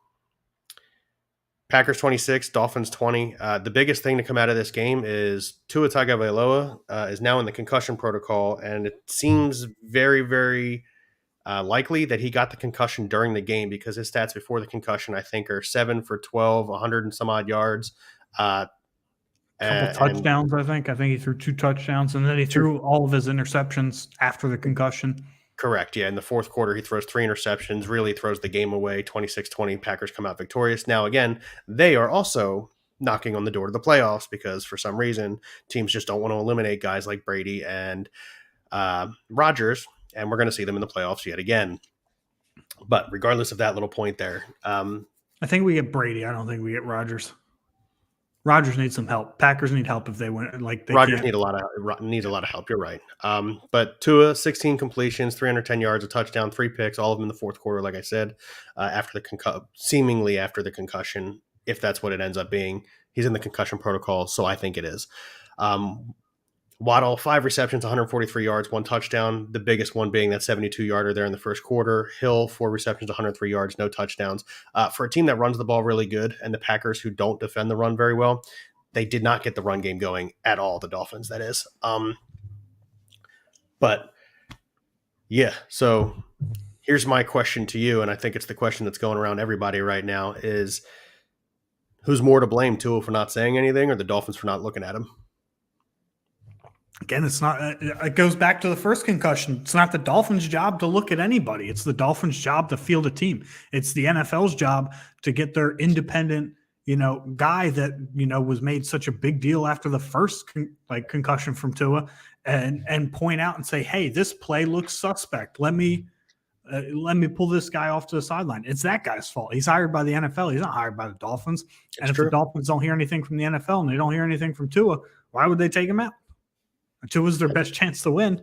Packers 26, Dolphins 20. The biggest thing to come out of this game is Tua Tagovailoa is now in the concussion protocol, and it seems very, very likely that he got the concussion during the game because his stats before the concussion, I think, are 7 for 12, 100 and some odd yards. Couple touchdowns, I think. I think he threw 2 touchdowns, and then he threw all of his interceptions after the concussion. Correct. Yeah. In the fourth quarter, he throws 3 interceptions, really throws the game away. 26-20, Packers come out victorious. Now, again, they are also knocking on the door to the playoffs because for some reason, teams just don't want to eliminate guys like Brady and Rodgers, and we're going to see them in the playoffs yet again. But regardless of that little point there, I think we get Brady. I don't think we get Rodgers. Rodgers needs some help. Packers need help if they win. Like Rodgers needs a lot of help. You're right. But Tua, 16 completions, 310 yards, a touchdown, 3 picks, all of them in the fourth quarter. Like I said, seemingly after the concussion, if that's what it ends up being, he's in the concussion protocol. So I think it is. Waddle, 5 receptions, 143 yards, 1 touchdown. The biggest one being that 72-yarder there in the first quarter. Hill, 4 receptions, 103 yards, no touchdowns. For a team that runs the ball really good, and the Packers who don't defend the run very well, they did not get the run game going at all, the Dolphins, that is. But, yeah, so here's my question to you, and I think it's the question that's going around everybody right now, is who's more to blame, Tua for not saying anything or the Dolphins for not looking at him? Again, it's not. It goes back to the first concussion. It's not the Dolphins' job to look at anybody. It's the Dolphins' job to field a team. It's the NFL's job to get their independent, guy that was made such a big deal after the first concussion from Tua, and point out and say, "Hey, this play looks suspect. Let me pull this guy off to the sideline." It's that guy's fault. He's hired by the NFL. He's not hired by the Dolphins. And if the Dolphins don't hear anything from the NFL and they don't hear anything from Tua, why would they take him out? Tua's their best chance to win.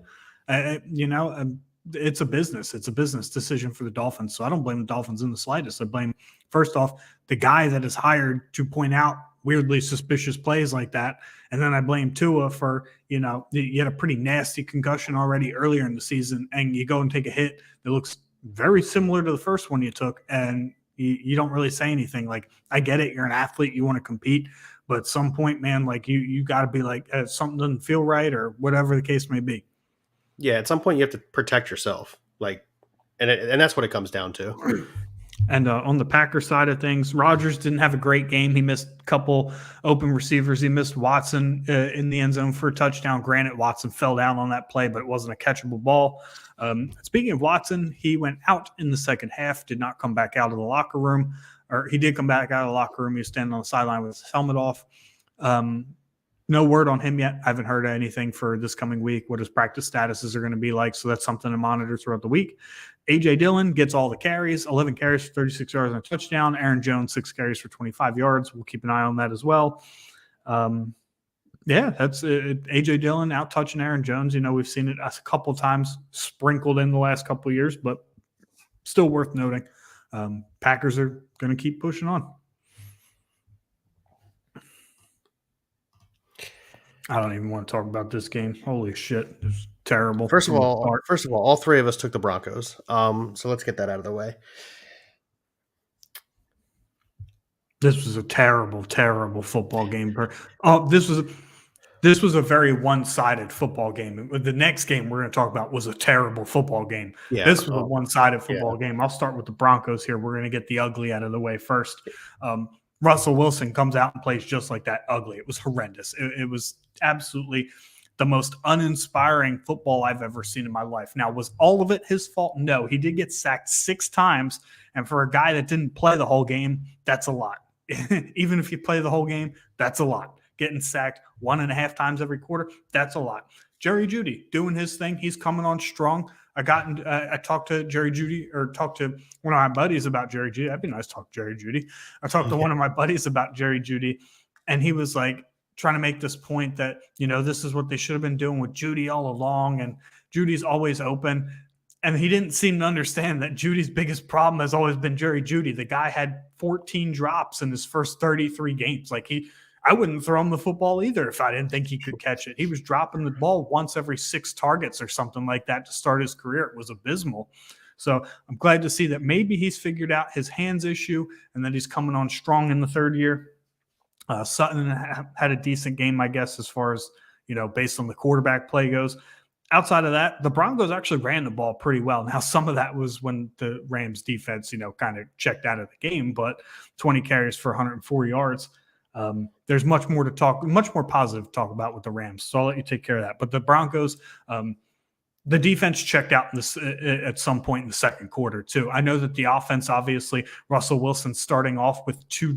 It's a business. It's a business decision for the Dolphins. So I don't blame the Dolphins in the slightest. I blame, first off, the guy that is hired to point out weirdly suspicious plays like that. And then I blame Tua for, you had a pretty nasty concussion already earlier in the season, and you go and take a hit that looks very similar to the first one you took, and you don't really say anything. Like, I get it. You're an athlete. You want to compete. But at some point, man, like you got to be like, something doesn't feel right or whatever the case may be. Yeah, at some point you have to protect yourself, and that's what it comes down to. And on the Packers side of things, Rodgers didn't have a great game. He missed a couple open receivers. He missed Watson in the end zone for a touchdown. Granted, Watson fell down on that play, but it wasn't a catchable ball. Speaking of Watson, he went out in the second half, did not come back out of the locker room. Or he did come back out of the locker room. He was standing on the sideline with his helmet off. No word on him yet. I haven't heard anything for this coming week, what his practice statuses are going to be like. So that's something to monitor throughout the week. A.J. Dillon gets all the carries, 11 carries for 36 yards and a touchdown. Aaron Jones, 6 carries for 25 yards. We'll keep an eye on that as well. That's it. A.J. Dillon out touching Aaron Jones. We've seen it a couple times sprinkled in the last couple of years, but still worth noting. Packers are going to keep pushing on. I don't even want to talk about this game. Holy shit. It's terrible. First of all 3 of us took the Broncos. So let's get that out of the way. This was a terrible, terrible football game. This was a very one-sided football game. The next game we're going to talk about was a terrible football game. Yeah, this was a one-sided football game. I'll start with the Broncos here. We're going to get the ugly out of the way first. Russell Wilson comes out and plays just like that, ugly. It was horrendous. It was absolutely the most uninspiring football I've ever seen in my life. Now, was all of it his fault? No. He did get sacked 6 times, and for a guy that didn't play the whole game, that's a lot. Even if you play the whole game, that's a lot. Getting sacked 1.5 times every quarter, that's a lot. Jerry Jeudy doing his thing. He's coming on strong. I talked to Jerry Jeudy, or talked to one of my buddies about Jerry Jeudy. That'd be nice to talk to Jerry Jeudy. I talked to one of my buddies about Jerry Jeudy, and he was like trying to make this point that, this is what they should have been doing with Jeudy all along, and Judy's always open. And he didn't seem to understand that Judy's biggest problem has always been Jerry Jeudy. The guy had 14 drops in his first 33 games. I wouldn't throw him the football either if I didn't think he could catch it. He was dropping the ball once every 6 targets or something like that to start his career. It was abysmal. So I'm glad to see that maybe he's figured out his hands issue and that he's coming on strong in the third year. Sutton had a decent game, I guess, as far as, based on the quarterback play goes. Outside of that, the Broncos actually ran the ball pretty well. Now, some of that was when the Rams defense, kind of checked out of the game, but 20 carries for 104 yards. There's much more positive to talk about with the Rams. So I'll let you take care of that. But the Broncos, The defense checked out in this at some point in the second quarter too. I know that the offense, obviously, Russell Wilson starting off with two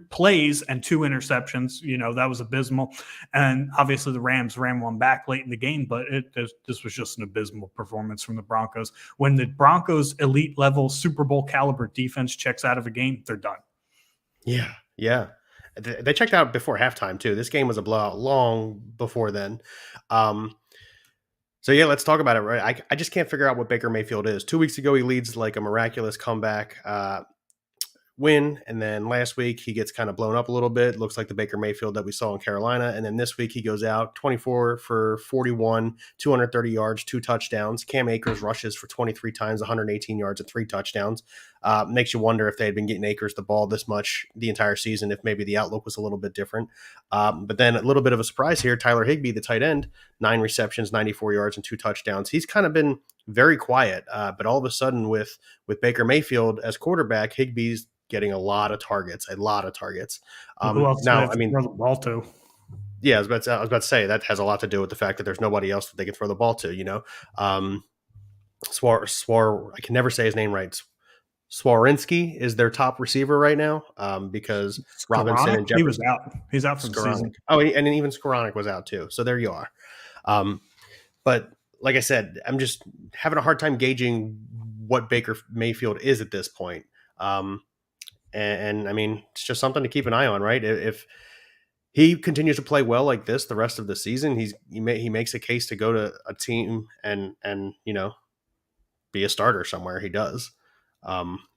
plays and two interceptions. That was abysmal. And obviously the Rams ran one back late in the game, but this was just an abysmal performance from the Broncos. When the Broncos elite level Super Bowl caliber defense checks out of a game, they're done. Yeah. Yeah. They checked out before halftime too. This game was a blowout long before then. So yeah, let's talk about it. Right, I just can't figure out what Baker Mayfield is. 2 weeks ago, he leads like a miraculous comeback win, and then last week he gets kind of blown up a little bit. Looks like the Baker Mayfield that we saw in Carolina, and then this week he goes out 24 for 41, 230 yards, 2 touchdowns. Cam Akers rushes for 23 times, 118 yards and 3 touchdowns. Makes you wonder if they had been getting Akers the ball this much the entire season, if maybe the outlook was a little bit different. But then a little bit of a surprise here, Tyler Higbee, the tight end, 9 receptions, 94 yards and 2 touchdowns. He's kind of been very quiet, but all of a sudden with Baker Mayfield as quarterback, Higbee's getting a lot of targets. Who else now, I mean, throw the ball to? Yeah, I was about to say that has a lot to do with the fact that there's nobody else that they can throw the ball to. Swar, I can never say his name right. Swarinski is their top receiver right now because Robinson and Jefferson. He was out. He's out for the season. Oh, and even Skoranek was out too. So there you are. But like I said, I'm just having a hard time gauging what Baker Mayfield is at this point. And I mean, it's just something to keep an eye on, right? If he continues to play well like this the rest of the season, he makes a case to go to a team and be a starter somewhere. He does.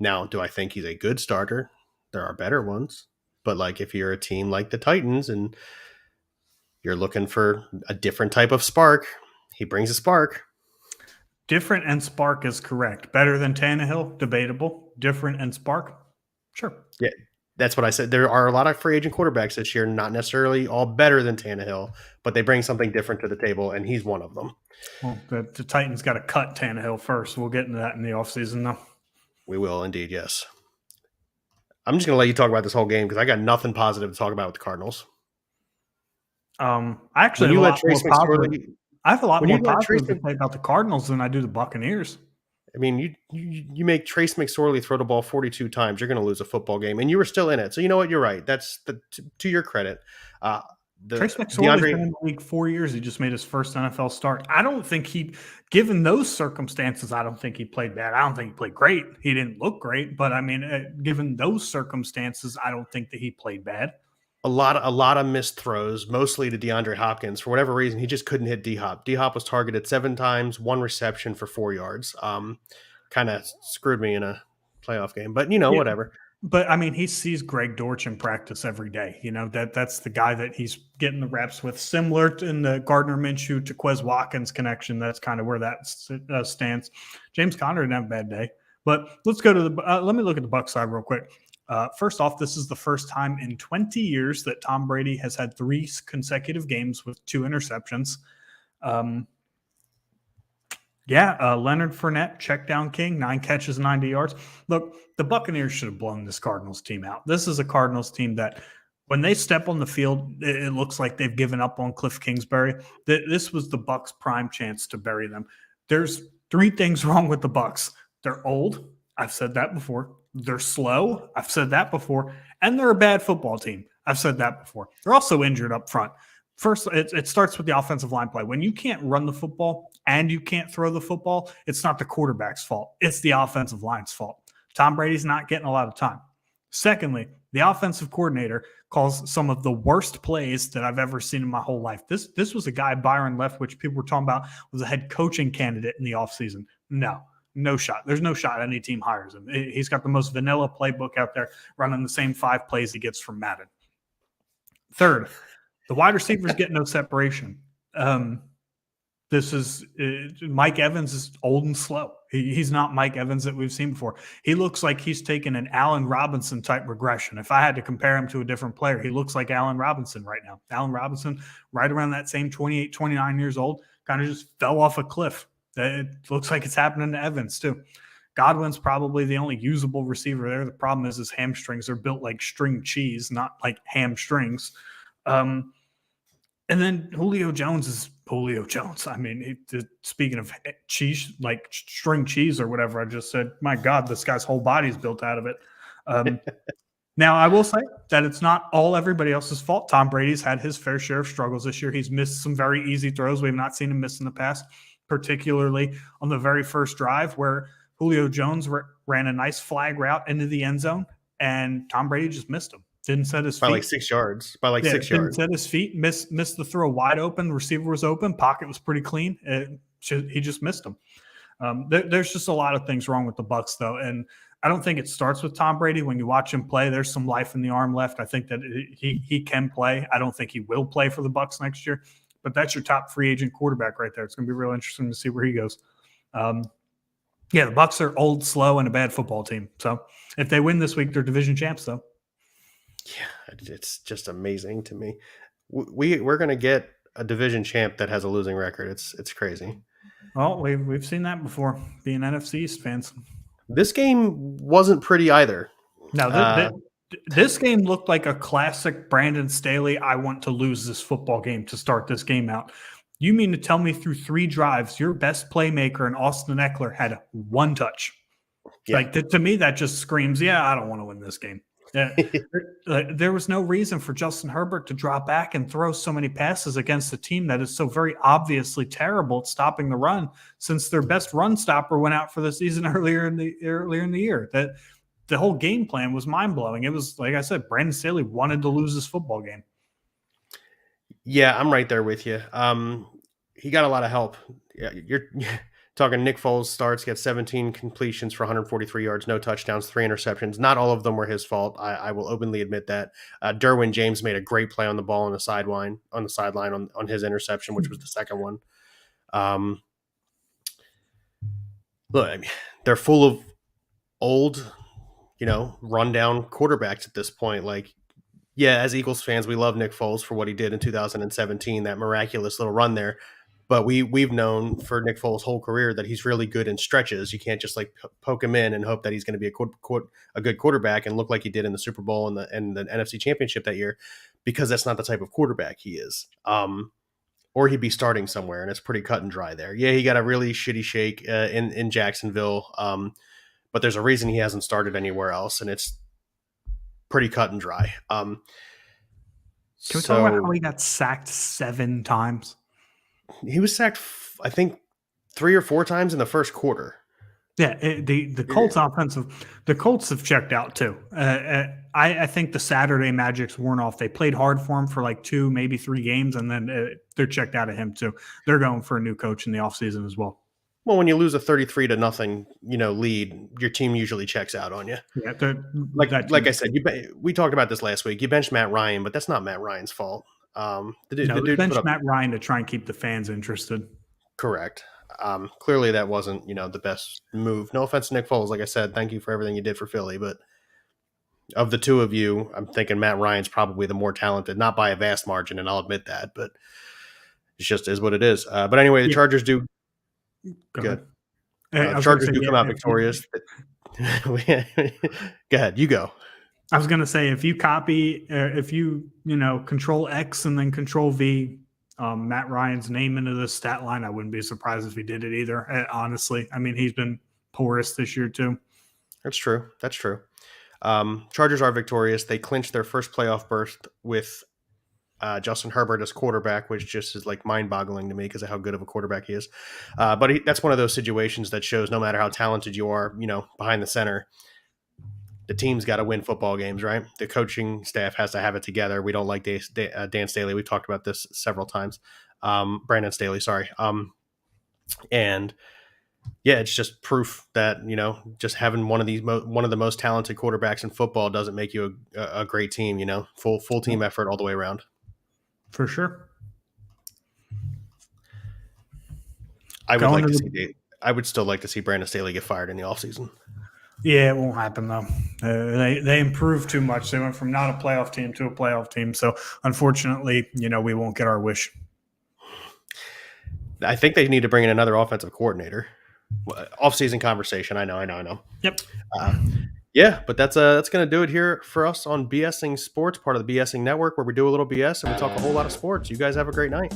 Now, do I think he's a good starter? There are better ones, but like if you're a team like the Titans and you're looking for a different type of spark, he brings a spark. Different and spark is correct. Better than Tannehill, debatable. Different and spark, sure. Yeah, that's what I said. There are a lot of free agent quarterbacks this year, not necessarily all better than Tannehill, but they bring something different to the table, and he's one of them. Well, the Titans got to cut Tannehill first. We'll get into that in the offseason, though. We will indeed, yes. I'm just going to let you talk about this whole game because I got nothing positive to talk about with the Cardinals. I actually have a lot more positive to say about the Cardinals than I do the Buccaneers. I mean, you make Trace McSorley throw the ball 42 times, you're going to lose a football game, and you were still in it. So you know what? You're right. That's to your credit. Trace McSorley's been in the league 4 years. He just made his first NFL start. I don't think given those circumstances, I don't think he played bad. I don't think he played great. He didn't look great, but I mean, given those circumstances, I don't think that he played bad. A lot of missed throws, mostly to DeAndre Hopkins. For whatever reason, he just couldn't hit D-Hop. D-Hop was targeted 7 times, 1 reception for 4 yards. Kind of screwed me in a playoff game, but whatever. But I mean, he sees Greg Dortch in practice every day. That's the guy that he's getting the reps with. Similar in the Gardner Minshew to Quez Watkins connection. That's kind of where that stands. James Conner didn't have a bad day, but let's go to let me look at the Bucs side real quick. First off, this is the first time in 20 years that Tom Brady has had 3 consecutive games with 2 interceptions. Leonard Fournette, check down king, 9 catches, 90 yards. Look, the Buccaneers should have blown this Cardinals team out. This is a Cardinals team that when they step on the field, it looks like they've given up on Cliff Kingsbury. This was the Bucs' prime chance to bury them. There's 3 things wrong with the Bucs. They're old. I've said that before. They're slow. I've said that before. And they're a bad football team. I've said that before. They're also injured up front. First, it starts with the offensive line play. When you can't run the football and you can't throw the football, it's not the quarterback's fault. It's the offensive line's fault. Tom Brady's not getting a lot of time. Secondly, the offensive coordinator calls some of the worst plays that I've ever seen in my whole life. This was a guy, Byron Leftwich, people were talking about was a head coaching candidate in the offseason. No shot. There's no shot any team hires him. He's got the most vanilla playbook out there, running the same 5 plays he gets from Madden. Third, the wide receivers get no separation. This is Mike Evans is old and slow. He's not Mike Evans that we've seen before. He looks like he's taken an Allen Robinson type regression. If I had to compare him to a different player, he looks like Allen Robinson right now. Allen Robinson, right around that same 28, 29 years old, kind of just fell off a cliff. It looks like it's happening to Evans too. Godwin's probably the only usable receiver there. The problem is his hamstrings are built like string cheese, not like hamstrings. And then Julio Jones is Julio Jones. I mean, speaking of cheese, like string cheese or whatever I just said, my God, this guy's whole body's built out of it. Now, I will say that it's not all everybody else's fault. Tom Brady's had his fair share of struggles this year. He's missed some very easy throws we have not seen him miss in the past, particularly on the very first drive where Julio Jones ran a nice flag route into the end zone, and Tom Brady just missed him. Didn't set his feet. By like 6 yards. Didn't set his feet. Missed the throw wide open. The receiver was open. Pocket was pretty clean. He just missed him. There's just a lot of things wrong with the Bucs, though, and I don't think it starts with Tom Brady. When you watch him play, there's some life in the arm left. I think that he can play. I don't think he will play for the Bucs next year, but that's your top free agent quarterback right there. It's going to be real interesting to see where he goes. Yeah, the Bucs are old, slow, and a bad football team. So if they win this week, they're division champs, though. Yeah, it's just amazing to me. We're going to get a division champ that has a losing record. It's crazy. Well, we've seen that before, being NFC East fans. This game wasn't pretty either. No, this game looked like a classic Brandon Staley, I want to lose this football game to start this game out. You mean to tell me through 3 drives, your best playmaker in Austin Eckler had 1 touch? Yeah. Like, to me, that just screams, I don't want to win this game. There was no reason for Justin Herbert to drop back and throw so many passes against a team that is so very obviously terrible at stopping the run, since their best run stopper went out for the season earlier in the year. That the whole game plan was mind-blowing. It was, like I said, Brandon Staley wanted to lose this football game. Yeah, I'm right there with you. He got a lot of help. Yeah, you're talking Nick Foles starts, gets 17 completions for 143 yards, no touchdowns, 3 interceptions. Not all of them were his fault. I will openly admit that. Derwin James made a great play on the ball on the sideline on his interception, which was the second one. Look, I mean, they're full of old, rundown quarterbacks at this point. Like, yeah, as Eagles fans, we love Nick Foles for what he did in 2017, that miraculous little run there. But we've known for Nick Foles' whole career that he's really good in stretches. You can't just like poke him in and hope that he's going to be a good quarterback and look like he did in the Super Bowl and the NFC Championship that year, because that's not the type of quarterback he is. Or he'd be starting somewhere, and it's pretty cut and dry there. Yeah, he got a really shitty shake in Jacksonville, but there's a reason he hasn't started anywhere else, and it's pretty cut and dry. Can we talk about how he got sacked 7 times? He was sacked, I think, 3 or 4 times in the first quarter. Yeah, the Colts the Colts have checked out too. I think the Saturday Magics worn off. They played hard for him for like 2, maybe 3 games, and then they're checked out of him too. They're going for a new coach in the offseason as well. Well, when you lose a 33-0, lead, your team usually checks out on you. Yeah, like I said, we talked about this last week. You benched Matt Ryan, but that's not Matt Ryan's fault. They benched Matt Ryan to try and keep the fans interested. Correct. Clearly that wasn't, the best move. No offense to Nick Foles. Like I said, thank you for everything you did for Philly. But of the two of you, I'm thinking Matt Ryan's probably the more talented, not by a vast margin, and I'll admit that, but it just is what it is. But anyway, the Chargers do good. Chargers do come out victorious. Go ahead, you go. I was going to say, if you copy, if you Control X and then Control V, Matt Ryan's name into the stat line, I wouldn't be surprised if he did it either. Honestly, I mean, he's been porous this year too. That's true. Chargers are victorious. They clinched their first playoff berth with Justin Herbert as quarterback, which just is like mind-boggling to me because of how good of a quarterback he is. But that's one of those situations that shows no matter how talented you are, behind the center, the team's got to win football games, right? The coaching staff has to have it together. We don't like Dan Staley. We've talked about this several times. Brandon Staley, sorry. And yeah, it's just proof that, just having one of the most talented quarterbacks in football doesn't make you a great team, full team effort all the way around. For sure. I would still like to see Brandon Staley get fired in the offseason. Yeah, it won't happen though. They improved too much. They went from not a playoff team to a playoff team. So unfortunately, we won't get our wish. I think they need to bring in another offensive coordinator. Off-season conversation. I know. Yep. Yeah, but that's going to do it here for us on BSing Sports, part of the BSing Network, where we do a little BS and we talk a whole lot of sports. You guys have a great night.